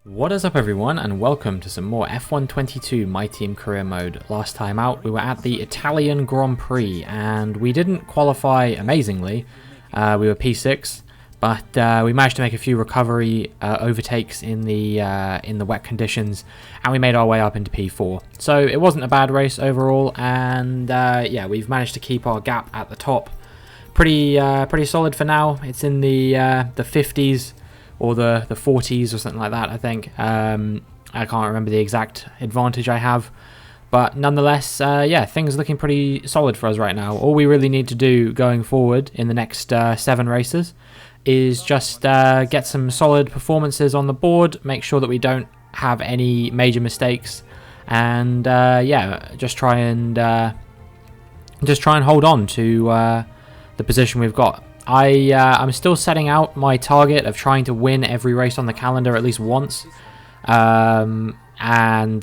What is up everyone, and welcome to some more F1 My Team Career Mode. Last time out we were at the Italian Grand Prix and we didn't qualify amazingly. We were P6, but we managed to make a few recovery overtakes in the wet conditions, and we made our way up into P4. So it wasn't a bad race overall, and yeah, we've managed to keep our gap at the top pretty solid for now. It's in the 50s. Or the 40s or something like that, I think. I can't remember the exact advantage I have. But nonetheless, yeah, things are looking pretty solid for us right now. All we really need to do going forward in the next 7 races is just get some solid performances on the board, make sure that we don't have any major mistakes, and yeah, just try and hold on to the position we've got. I'm still setting out my target of trying to win every race on the calendar at least once, and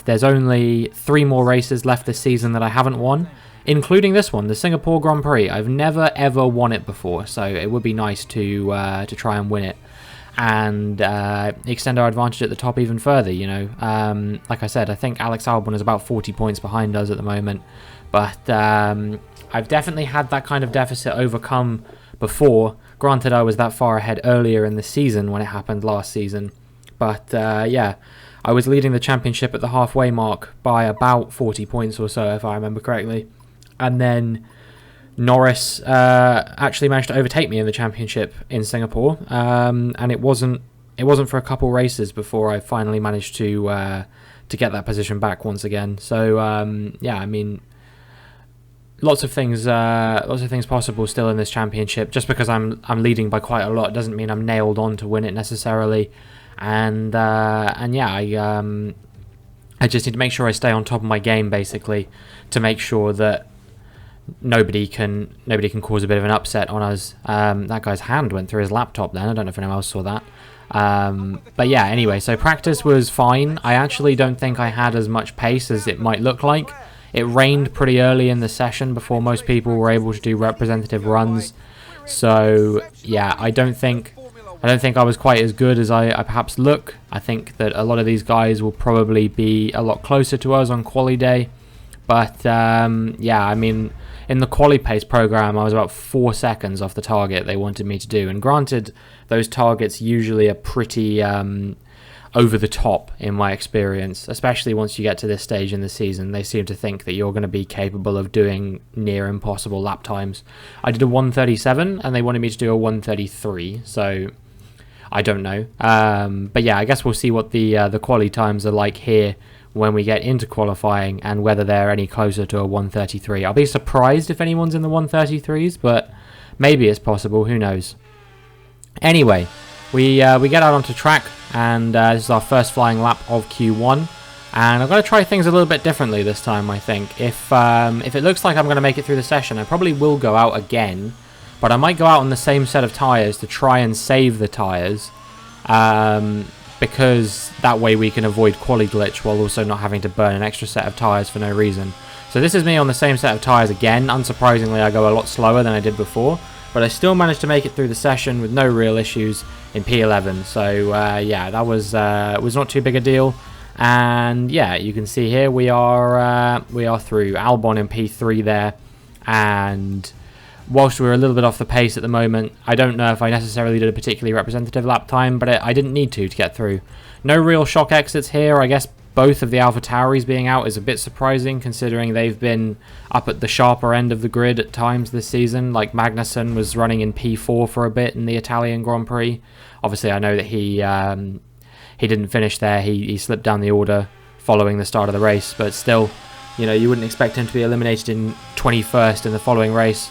there's only 3 more races left this season that I haven't won, including this one, the Singapore Grand Prix. I've never ever won it before, so it would be nice to try and win it and extend our advantage at the top even further. You know, like I said, I think Alex Albon is about 40 points behind us at the moment, but I've definitely had that kind of deficit overcome before. Granted, I was that far ahead earlier in the season when it happened last season, but yeah, I was leading the championship at the halfway mark by about 40 points or so, if I remember correctly, and then Norris actually managed to overtake me in the championship in Singapore, and it wasn't for a couple races before I finally managed to get that position back once again. So yeah, I mean, lots of things possible still in this championship. Just because I'm leading by quite a lot doesn't mean I'm nailed on to win it necessarily. And yeah, I just need to make sure I stay on top of my game, basically, to make sure that nobody can cause a bit of an upset on us. That guy's hand went through his laptop then. I don't know if anyone else saw that. But yeah, anyway, so practice was fine. I actually don't think I had as much pace as it might look like. It rained pretty early in the session before most people were able to do representative runs. So yeah, I don't think I was quite as good as I perhaps look. I think that a lot of these guys will probably be a lot closer to us on quali day. But yeah, I mean, in the quali pace program, I was about 4 seconds off the target they wanted me to do. And granted, those targets usually are pretty over the top in my experience, especially once you get to this stage in the season. They seem to think that you're going to be capable of doing near impossible lap times. I did a 1:37 and they wanted me to do a 1:33, so I don't know. But yeah, I guess we'll see what the quali times are like here when we get into qualifying and whether they're any closer to a 1:33. I'll be surprised if anyone's in the 1:33s, but maybe it's possible, who knows. Anyway, we get out onto track, and this is our first flying lap of Q1, and I'm going to try things a little bit differently this time. I think if it looks like I'm going to make it through the session, I probably will go out again, but I might go out on the same set of tyres to try and save the tyres, because that way we can avoid quali glitch while also not having to burn an extra set of tyres for no reason. So this is me on the same set of tyres again. Unsurprisingly, I go a lot slower than I did before, but I still managed to make it through the session with no real issues in P11. So yeah, that was not too big a deal. And yeah, you can see here we are through. Albon in P3 there, and whilst we're a little bit off the pace at the moment, I don't know if I necessarily did a particularly representative lap time, but I didn't need to get through. No real shock exits here. I guess both of the AlphaTauris being out is a bit surprising, considering they've been up at the sharper end of the grid at times this season. Like Magnussen was running in P4 for a bit in the Italian Grand Prix. Obviously, I know that he didn't finish there. He slipped down the order following the start of the race, but still, you know, you wouldn't expect him to be eliminated in 21st in the following race.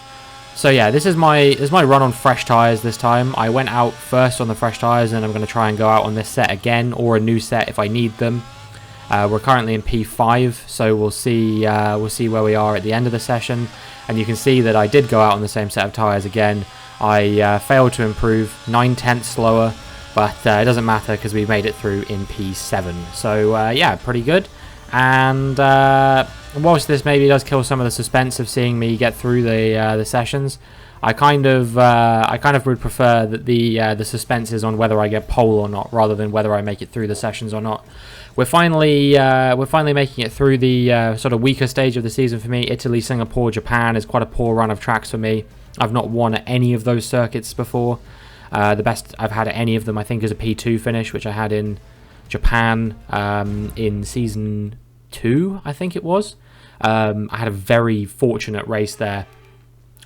So yeah, this is my run on fresh tyres this time. I went out first on the fresh tyres, and I'm going to try and go out on this set again, or a new set if I need them. We're currently in P5, so we'll see where we are at the end of the session. And you can see that I did go out on the same set of tyres again. I failed to improve, 9/10 slower, but it doesn't matter because we made it through in P7. So yeah, pretty good. And whilst this maybe does kill some of the suspense of seeing me get through the sessions, I kind of would prefer that the suspense is on whether I get pole or not, rather than whether I make it through the sessions or not. We're finally making it through the sort of weaker stage of the season for me. Italy, Singapore, Japan is quite a poor run of tracks for me. I've not won at any of those circuits before. The best I've had at any of them, I think, is a P2 finish, which I had in Japan in season 2, I think it was. I had a very fortunate race there,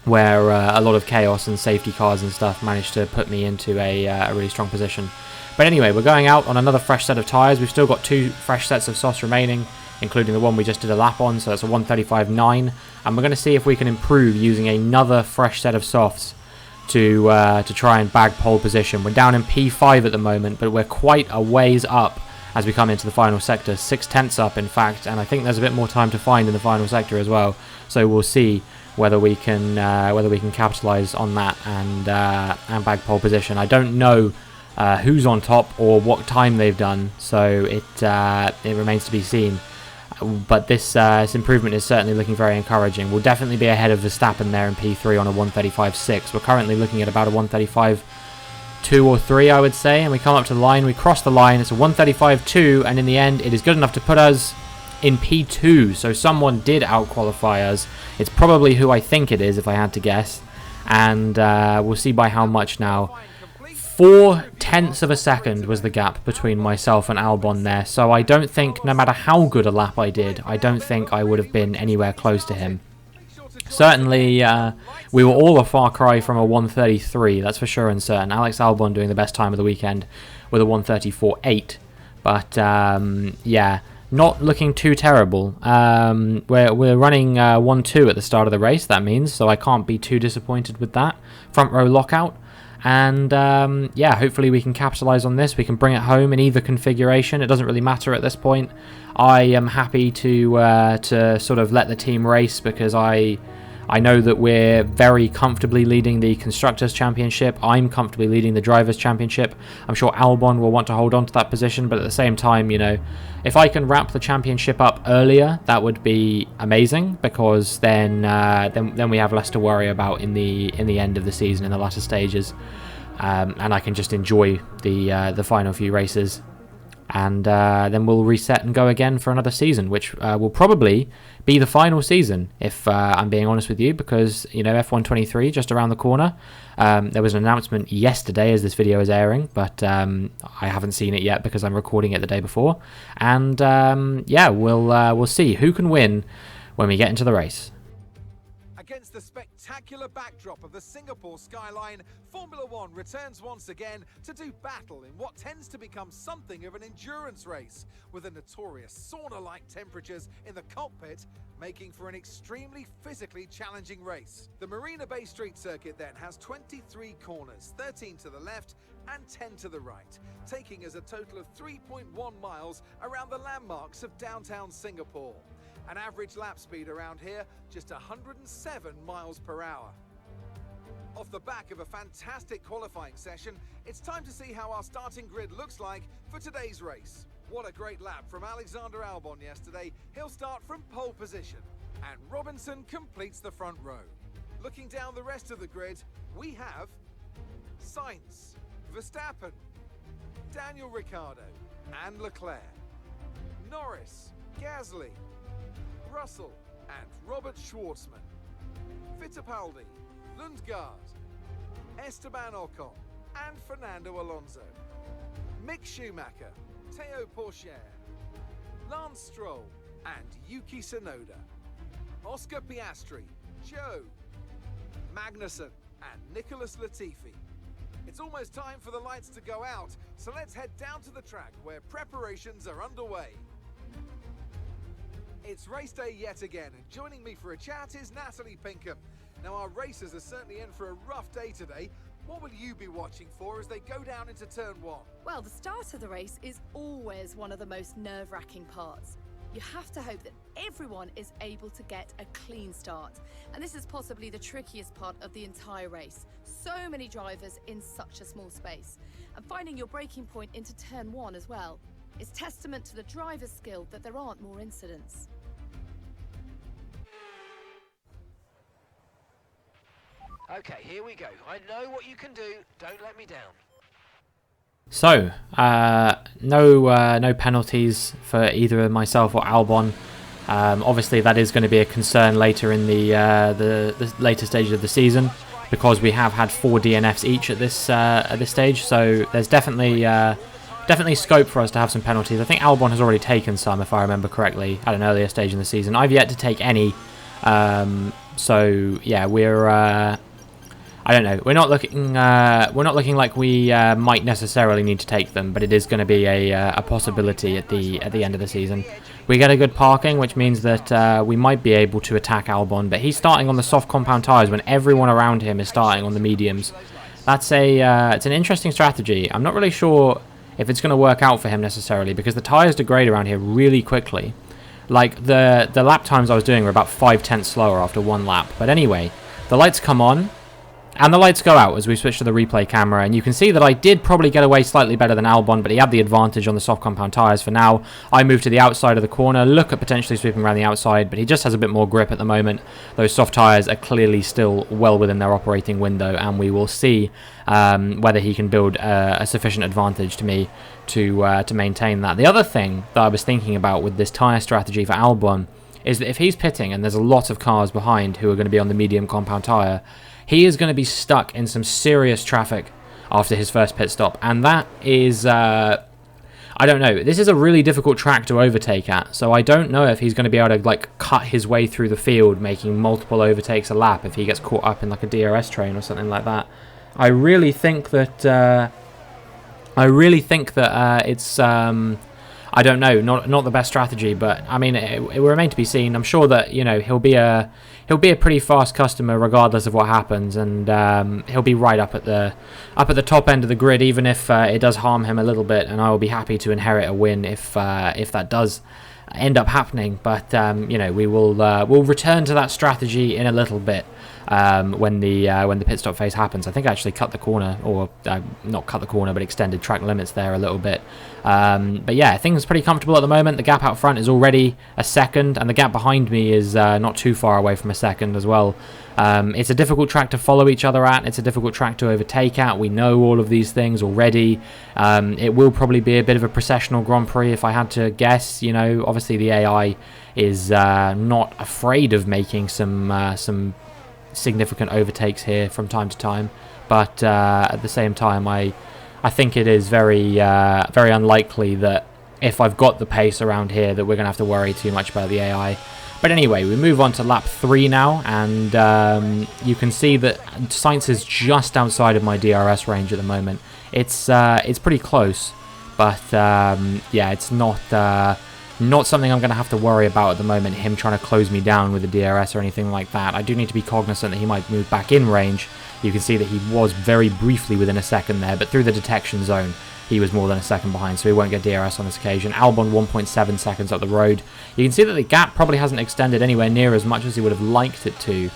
where a lot of chaos and safety cars and stuff managed to put me into a really strong position. But anyway, we're going out on another fresh set of tyres. We've still got 2 fresh sets of softs remaining, including the one we just did a lap on, so that's a 135.9. And we're going to see if we can improve using another fresh set of softs to try and bag pole position. We're down in P5 at the moment, but we're quite a ways up as we come into the final sector. 6/10 up, in fact, and I think there's a bit more time to find in the final sector as well. So we'll see whether we can capitalise on that and bag pole position. I don't know who's on top or what time they've done, so it remains to be seen. But this improvement is certainly looking very encouraging. We'll definitely be ahead of Verstappen there in P3 on a 135.6. We're currently looking at about a 135.2 or 3, I would say, and we come up to the line, we cross the line, it's a 135.2, and in the end it is good enough to put us in P2, so someone did out-qualify us. It's probably who I think it is, if I had to guess, and we'll see by how much now. 0.4 of a second was the gap between myself and Albon there, so I don't think, no matter how good a lap I did, I don't think I would have been anywhere close to him. Certainly, we were all a far cry from a 133, that's for sure and certain. Alex Albon doing the best time of the weekend with a 134.8, but yeah, not looking too terrible. We're running 1-2 at the start of the race, that means, so I can't be too disappointed with that. Front row lockout. And yeah, hopefully we can capitalise on this. We can bring it home in either configuration. It doesn't really matter at this point. I am happy to sort of let the team race, because I know that we're very comfortably leading the Constructors' Championship. I'm comfortably leading the Drivers' Championship. I'm sure Albon will want to hold on to that position, but at the same time, you know, if I can wrap the championship up earlier, that would be amazing, because then we have less to worry about in the end of the season, in the latter stages, and I can just enjoy the final few races. And then we'll reset and go again for another season, which will probably be the final season, if I'm being honest with you, because, you know, F1 23 just around the corner. There was an announcement yesterday as this video is airing, but I haven't seen it yet because I'm recording it the day before. And yeah, we'll see who can win when we get into the race. Against the spectacular backdrop of the Singapore skyline, Formula One returns once again to do battle in what tends to become something of an endurance race, with the notorious sauna-like temperatures in the cockpit making for an extremely physically challenging race. The Marina Bay Street Circuit then has 23 corners, 13 to the left and 10 to the right, taking us a total of 3.1 miles around the landmarks of downtown Singapore. An average lap speed around here, just 107 miles per hour. Off the back of a fantastic qualifying session, it's time to see how our starting grid looks like for today's race. What a great lap from Alexander Albon yesterday. He'll start from pole position, and Robinson completes the front row. Looking down the rest of the grid, we have Sainz, Verstappen, Daniel Ricciardo, and Leclerc, Norris, Gasly, Russell and Robert Schwartzman, Fittipaldi, Lundgaard, Esteban Ocon and Fernando Alonso, Mick Schumacher, Théo Pourchaire, Lance Stroll and Yuki Tsunoda, Oscar Piastri, Joe, Magnussen and Nicholas Latifi. It's almost time for the lights to go out, so let's head down to the track where preparations are underway. It's race day yet again, and joining me for a chat is Natalie Pinkham. Now, our racers are certainly in for a rough day today. What will you be watching for as they go down into turn 1? Well, the start of the race is always one of the most nerve-wracking parts. You have to hope that everyone is able to get a clean start. And this is possibly the trickiest part of the entire race. So many drivers in such a small space. And finding your braking point into turn 1 as well. It's testament to the driver's skill that there aren't more incidents. Okay, here we go. I know what you can do. Don't let me down. So, no penalties for either myself or Albon. Obviously, that is going to be a concern later in the later stages of the season, because we have had 4 DNFs each at this stage. So there's definitely scope for us to have some penalties. I think Albon has already taken some, if I remember correctly, at an earlier stage in the season. I've yet to take any. So yeah, we're. I don't know. We're not looking like we might necessarily need to take them, but it is going to be a possibility at the end of the season. We get a good parking, which means that we might be able to attack Albon, but he's starting on the soft compound tyres when everyone around him is starting on the mediums. That's it's an interesting strategy. I'm not really sure if it's going to work out for him necessarily, because the tyres degrade around here really quickly. Like the lap times I was doing were about 5/10 slower after one lap. But anyway, the lights come on. And the lights go out as we switch to the replay camera, and you can see that I did probably get away slightly better than Albon, but he had the advantage on the soft compound tyres for now. I move to the outside of the corner, look at potentially sweeping around the outside, but he just has a bit more grip at the moment. Those soft tyres are clearly still well within their operating window, and we will see whether he can build a sufficient advantage to me to maintain that. The other thing that I was thinking about with this tyre strategy for Albon is that if he's pitting and there's a lot of cars behind who are going to be on the medium compound tyre, he is going to be stuck in some serious traffic after his first pit stop. And that is, I don't know. This is a really difficult track to overtake at. So I don't know if he's going to be able to like cut his way through the field, making multiple overtakes a lap if he gets caught up in like a DRS train or something like that. I really think that, it's, I don't know, not the best strategy, but I mean, it will remain to be seen. I'm sure that, you know, he'll be a pretty fast customer regardless of what happens, and he'll be right up at the top end of the grid, even if it does harm him a little bit. And I will be happy to inherit a win if that does end up happening. But you know, we'll return to that strategy in a little bit. When the pit stop phase happens. I think I actually cut the corner, or not cut the corner, but extended track limits there a little bit. But yeah, things are pretty comfortable at the moment. The gap out front is already a second, and the gap behind me is not too far away from a second as well. It's a difficult track to follow each other at. It's a difficult track to overtake at. We know all of these things already. It will probably be a bit of a processional Grand Prix if I had to guess. You know, obviously the AI is not afraid of making some significant overtakes here from time to time, but at the same time I think it is very unlikely that if I've got the pace around here that we're gonna have to worry too much about the AI. But anyway, we move on to lap 3 now, and you can see that Sainz is just outside of my DRS range at the moment. It's pretty close, but yeah, it's not something I'm going to have to worry about at the moment, him trying to close me down with the DRS or anything like that. I do need to be cognizant that he might move back in range. You can see that he was very briefly within a second there, but through the detection zone, he was more than a second behind, so he won't get DRS on this occasion. Albon 1.7 seconds up the road. You can see that the gap probably hasn't extended anywhere near as much as he would have liked it to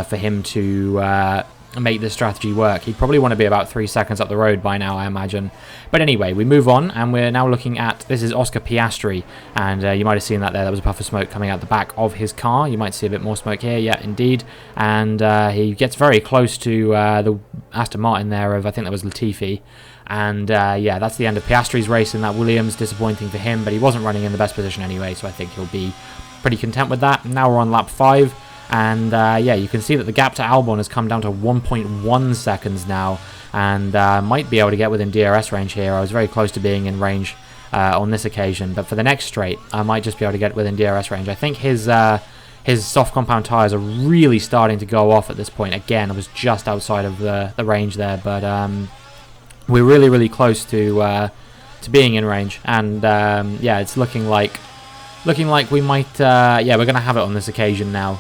for him to make this strategy work. He'd probably want to be about 3 seconds up the road by now, I imagine. But anyway, we move on, and we're now looking at, this is Oscar Piastri, and you might have seen that there was a puff of smoke coming out the back of his car. You might see a bit more smoke here, yeah, indeed. And he gets very close to the Aston Martin there of, I think that was Latifi. And yeah, that's the end of Piastri's race in that Williams. Disappointing for him, but he wasn't running in the best position anyway, so I think he'll be pretty content with that. Now we're on lap 5. And yeah, you can see that the gap to Albon has come down to 1.1 seconds now, and might be able to get within DRS range here. I was very close to being in range on this occasion, but for the next straight, I might just be able to get within DRS range. I think his soft compound tyres are really starting to go off at this point. Again, I was just outside of the range there, but we're really close to being in range, and yeah, it's looking like we might, yeah, we're going to have it on this occasion now.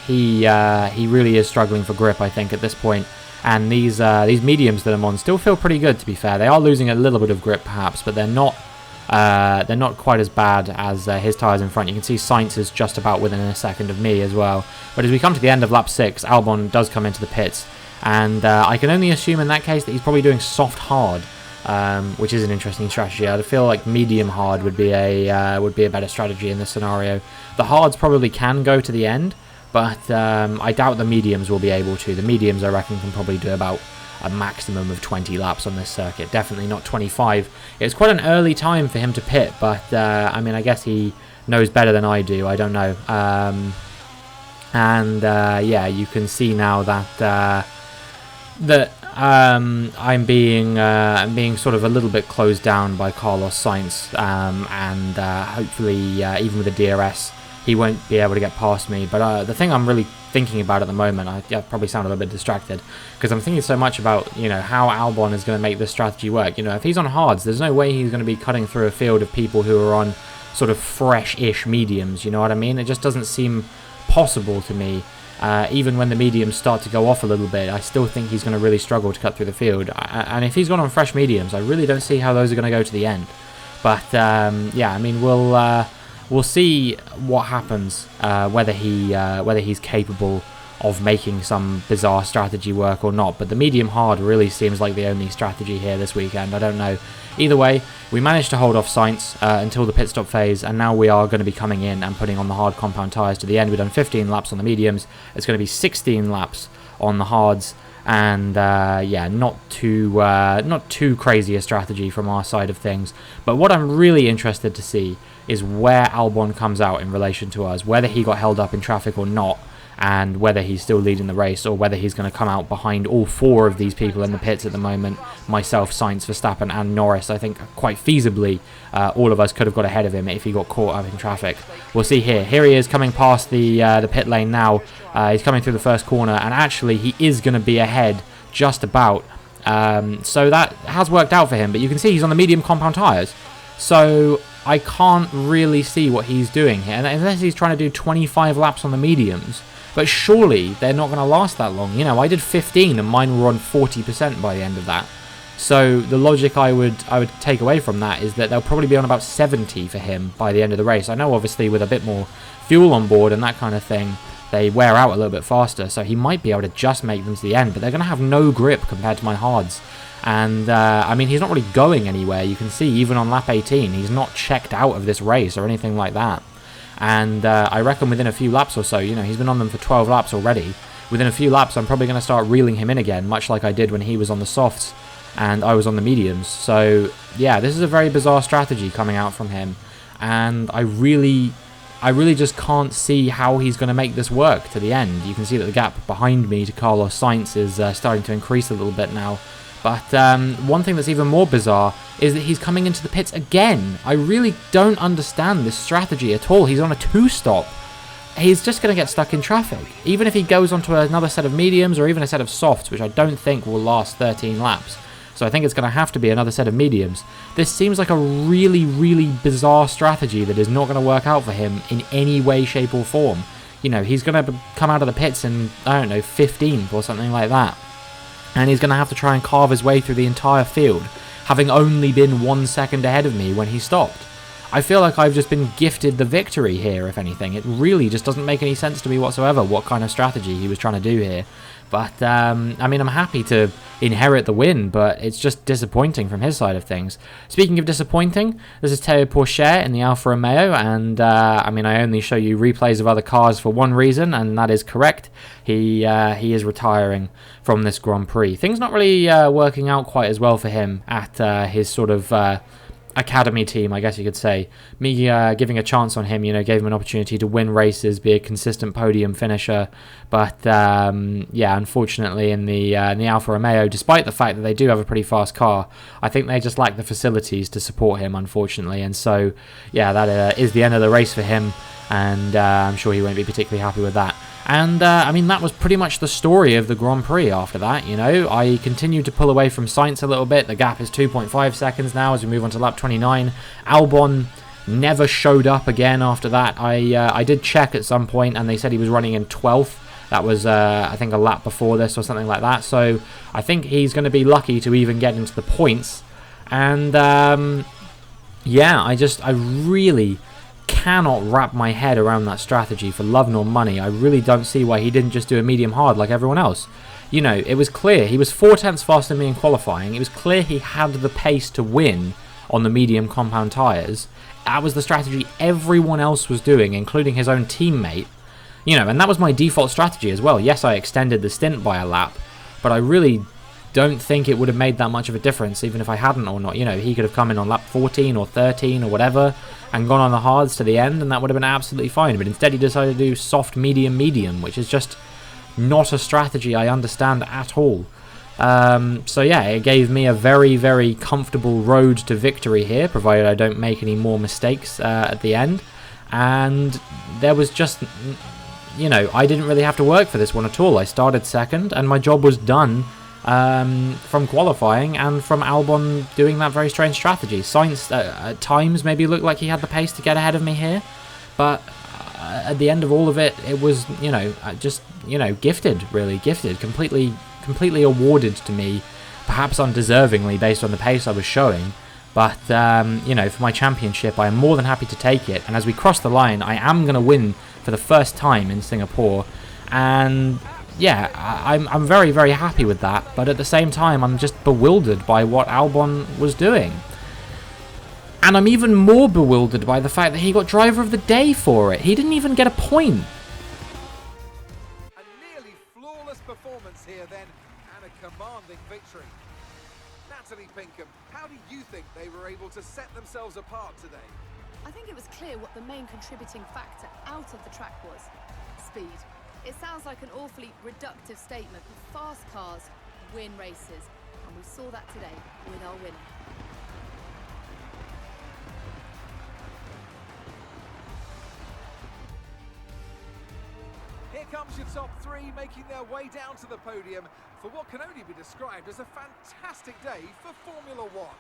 He really is struggling for grip, I think, at this point. And these mediums that I'm on still feel pretty good, to be fair. They are losing a little bit of grip, perhaps, but they're not quite as bad as his tyres in front. You can see Sainz is just about within a second of me as well. But as we come to the end of lap 6, Albon does come into the pits. And I can only assume in that case that he's probably doing soft hard. Which is an interesting strategy. I feel like medium hard would be a better strategy in this scenario. The hards probably can go to the end, but I doubt the mediums will be able to. The mediums, I reckon, can probably do about a maximum of 20 laps on this circuit. Definitely not 25. It's quite an early time for him to pit, but I mean, I guess he knows better than I do. I don't know. Yeah, you can see now that I'm being sort of a little bit closed down by Carlos Sainz, and hopefully even with the DRS he won't be able to get past me. But the thing I'm really thinking about at the moment, I probably sound a little bit distracted because I'm thinking so much about, you know, how Albon is going to make this strategy work. You know, if he's on hards, there's no way he's going to be cutting through a field of people who are on sort of fresh-ish mediums, you know what I mean? It just doesn't seem possible to me. Even when the mediums start to go off a little bit, I still think he's going to really struggle to cut through the field. And if he's gone on fresh mediums, I really don't see how those are going to go to the end. But yeah, I mean, we'll see what happens, whether he's capable of making some bizarre strategy work or not. But the medium hard really seems like the only strategy here this weekend. I don't know. Either way, we managed to hold off Sainz until the pit stop phase, and now we are going to be coming in and putting on the hard compound tyres to the end. We've done 15 laps on the mediums. It's going to be 16 laps on the hards, and yeah, not too crazy a strategy from our side of things. But what I'm really interested to see is where Albon comes out in relation to us, whether he got held up in traffic or not, and whether he's still leading the race, or whether he's going to come out behind all four of these people in the pits at the moment, myself, Sainz, Verstappen and Norris. I think quite feasibly all of us could have got ahead of him if he got caught up in traffic. We'll see here. Here he is coming past the pit lane now. He's coming through the first corner, and actually he is going to be ahead just about. So that has worked out for him, but you can see he's on the medium compound tyres. So I can't really see what he's doing here, unless he's trying to do 25 laps on the mediums. But surely they're not going to last that long. You know, I did 15 and mine were on 40% by the end of that. So the logic I would take away from that is that they'll probably be on about 70 for him by the end of the race. I know obviously with a bit more fuel on board and that kind of thing, they wear out a little bit faster. So he might be able to just make them to the end. But they're going to have no grip compared to my hards. And I mean, he's not really going anywhere. You can see even on lap 18, he's not checked out of this race or anything like that. And I reckon within a few laps or so, you know, he's been on them for 12 laps already. Within a few laps, I'm probably going to start reeling him in again, much like I did when he was on the softs and I was on the mediums. So, yeah, this is a very bizarre strategy coming out from him. And I really just can't see how he's going to make this work to the end. You can see that the gap behind me to Carlos Sainz is starting to increase a little bit now. But one thing that's even more bizarre is that he's coming into the pits again. I really don't understand this strategy at all. He's on a two-stop. He's just going to get stuck in traffic. Even if he goes onto another set of mediums or even a set of softs, which I don't think will last 13 laps. So I think it's going to have to be another set of mediums. This seems like a really, really bizarre strategy that is not going to work out for him in any way, shape or form. You know, he's going to come out of the pits in, I don't know, 15th or something like that. And he's going to have to try and carve his way through the entire field, having only been 1 second ahead of me when he stopped. I feel like I've just been gifted the victory here, if anything. It really just doesn't make any sense to me whatsoever what kind of strategy he was trying to do here. But, I mean, I'm happy to inherit the win, but it's just disappointing from his side of things. Speaking of disappointing, this is Théo Pourchaire in the Alfa Romeo, and, I mean, I only show you replays of other cars for one reason, and that is correct. He is retiring from this Grand Prix. Things not really working out quite as well for him at his sort of academy team, I guess you could say. Me giving a chance on him, you know, gave him an opportunity to win races, be a consistent podium finisher. But yeah, unfortunately in the Alfa Romeo, despite the fact that they do have a pretty fast car, I think they just lack the facilities to support him, unfortunately. And so, yeah, that is the end of the race for him, and I'm sure he won't be particularly happy with that. And, I mean, that was pretty much the story of the Grand Prix after that, you know. I continued to pull away from Sainz a little bit. The gap is 2.5 seconds now as we move on to lap 29. Albon never showed up again after that. I did check at some point, and they said he was running in 12th. That was, I think, a lap before this or something like that. So I think he's going to be lucky to even get into the points. And, yeah, I really cannot wrap my head around that strategy for love nor money. I really don't see why he didn't just do a medium hard like everyone else. You know, it was clear he was 4 tenths faster than me in qualifying. It was clear he had the pace to win on the medium compound tyres. That was the strategy everyone else was doing, including his own teammate. You know, and that was my default strategy as well. Yes, I extended the stint by a lap, but I really don't think it would have made that much of a difference, even if I hadn't or not. You know, he could have come in on lap 14 or 13 or whatever and gone on the hards to the end, and that would have been absolutely fine. But instead he decided to do soft, medium, medium, which is just not a strategy I understand at all. So yeah, it gave me a very, very comfortable road to victory here, provided I don't make any more mistakes at the end. And there was just, you know, I didn't really have to work for this one at all. I started second, and my job was done from qualifying and from Albon doing that very strange strategy. Sainz at times maybe looked like he had the pace to get ahead of me here, but at the end of all of it, it was, you know, just, you know, gifted, really gifted, completely awarded to me, perhaps undeservingly based on the pace I was showing. But, you know, for my championship, I am more than happy to take it. And as we cross the line, I am going to win for the first time in Singapore. And, yeah, I'm very, very happy with that. But at the same time, I'm just bewildered by what Albon was doing. And I'm even more bewildered by the fact that he got driver of the day for it. He didn't even get a point. A nearly flawless performance here then, and a commanding victory. Natalie Pinkham, how do you think they were able to set themselves apart today? I think it was clear what the main contributing factor out of the track was: speed. It sounds like an awfully reductive statement, but fast cars win races, and we saw that today with our winner. Here comes your top three, making their way down to the podium for what can only be described as a fantastic day for Formula One.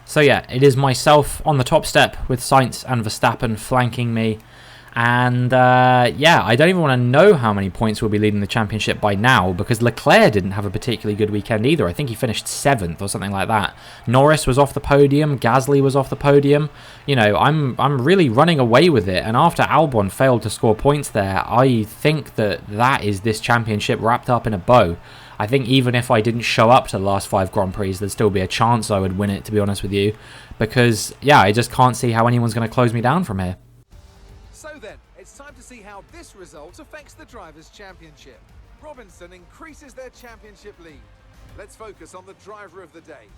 So yeah, it is myself on the top step with Sainz and Verstappen flanking me. And yeah, I don't even want to know how many points we'll be leading the championship by now, because Leclerc didn't have a particularly good weekend either. I think he finished 7th or something like that. Norris was off the podium, Gasly was off the podium. You know, I'm really running away with it, and after Albon failed to score points there, I think that is this championship wrapped up in a bow. I think even if I didn't show up to the last 5 Grand Prix, there'd still be a chance I would win it, to be honest with you, because yeah, I just can't see how anyone's going to close me down from here. So then, it's time to see how this result affects the Drivers' Championship. Robinson increases their championship lead. Let's focus on the driver of the day.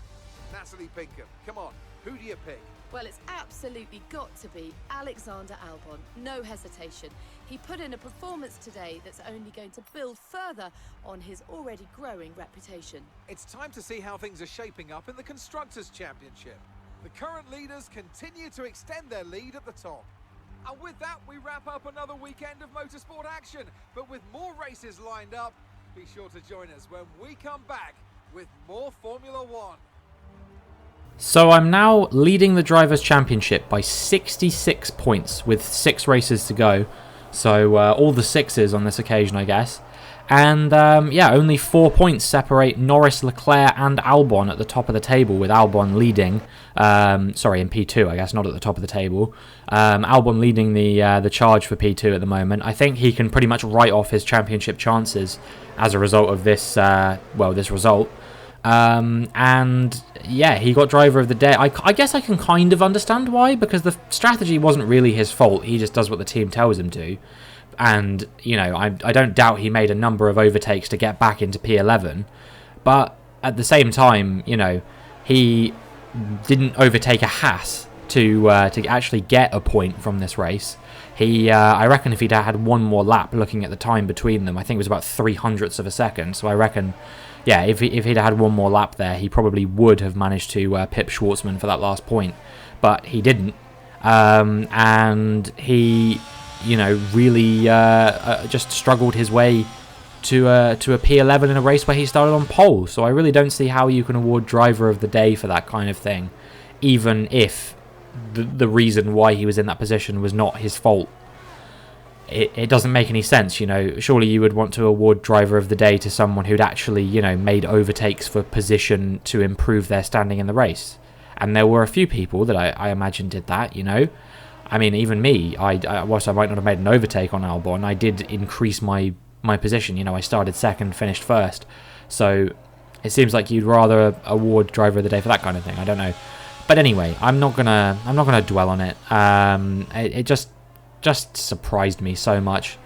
Natalie Pinkham, come on, who do you pick? Well, it's absolutely got to be Alexander Albon, no hesitation. He put in a performance today that's only going to build further on his already growing reputation. It's time to see how things are shaping up in the Constructors' Championship. The current leaders continue to extend their lead at the top. And with that, we wrap up another weekend of motorsport action. But with more races lined up, be sure to join us when we come back with more Formula One. So I'm now leading the Drivers' Championship by 66 points with 6 races to go. So all the 6s on this occasion, I guess. And yeah, only 4 points separate Norris, Leclerc and Albon at the top of the table, with Albon leading. Sorry, in P2, I guess, not at the top of the table. Albon leading the charge for P2 at the moment. I think he can pretty much write off his championship chances as a result of this, this result. And yeah, he got driver of the day. I guess I can kind of understand why, because the strategy wasn't really his fault. He just does what the team tells him to. And, you know, I don't doubt he made a number of overtakes to get back into P11. But at the same time, you know, he didn't overtake a Haas to actually get a point from this race. I reckon if he'd had one more lap, looking at the time between them, I think it was about 0.03 of a second. So I reckon, yeah, if he'd had one more lap there, he probably would have managed to pip Schwartzman for that last point. But he didn't. And he, you know, really just struggled his way to a P11 in a race where he started on pole. So I really don't see how you can award driver of the day for that kind of thing, even if the reason why he was in that position was not his fault. It doesn't make any sense, you know. Surely you would want to award driver of the day to someone who'd actually, you know, made overtakes for position to improve their standing in the race. And there were a few people that I imagine did that, you know. I mean, even me, whilst I might not have made an overtake on Albon, I did increase my position. You know, I started second, finished first. So it seems like you'd rather award driver of the day for that kind of thing. I don't know. But anyway, I'm not gonna dwell on it. It just surprised me so much.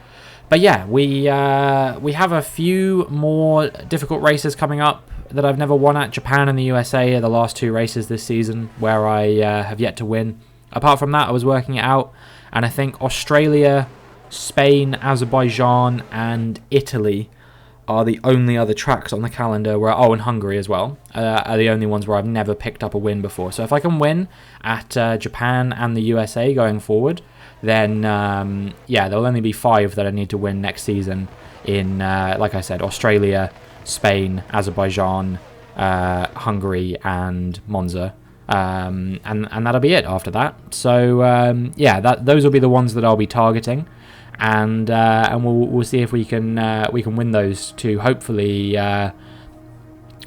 But yeah, we have a few more difficult races coming up that I've never won at. Japan and the USA are the last 2 races this season where I have yet to win. Apart from that, I was working it out, and I think Australia, Spain, Azerbaijan and Italy are the only other tracks on the calendar where, and Hungary as well, are the only ones where I've never picked up a win before. So if I can win at Japan and the USA going forward, then there'll only be 5 that I need to win next season in, like I said, Australia, Spain, Azerbaijan, Hungary and Monza. And that'll be it after that. So those will be the ones that I'll be targeting. And we'll see if we can win those to hopefully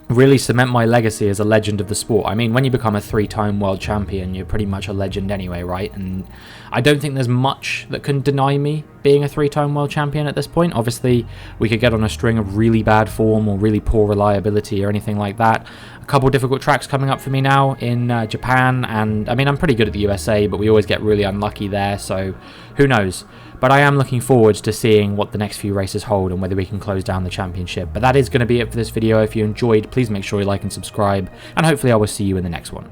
really cement my legacy as a legend of the sport. I mean, when you become a 3-time world champion, you're pretty much a legend anyway, right? And I don't think there's much that can deny me being a 3-time world champion at this point. Obviously, we could get on a string of really bad form or really poor reliability or anything like that. A couple difficult tracks coming up for me now in Japan, and I mean, I'm pretty good at the USA, but we always get really unlucky there, so who knows? But I am looking forward to seeing what the next few races hold and whether we can close down the championship. But that is going to be it for this video. If you enjoyed, please make sure you like and subscribe, and hopefully I will see you in the next one.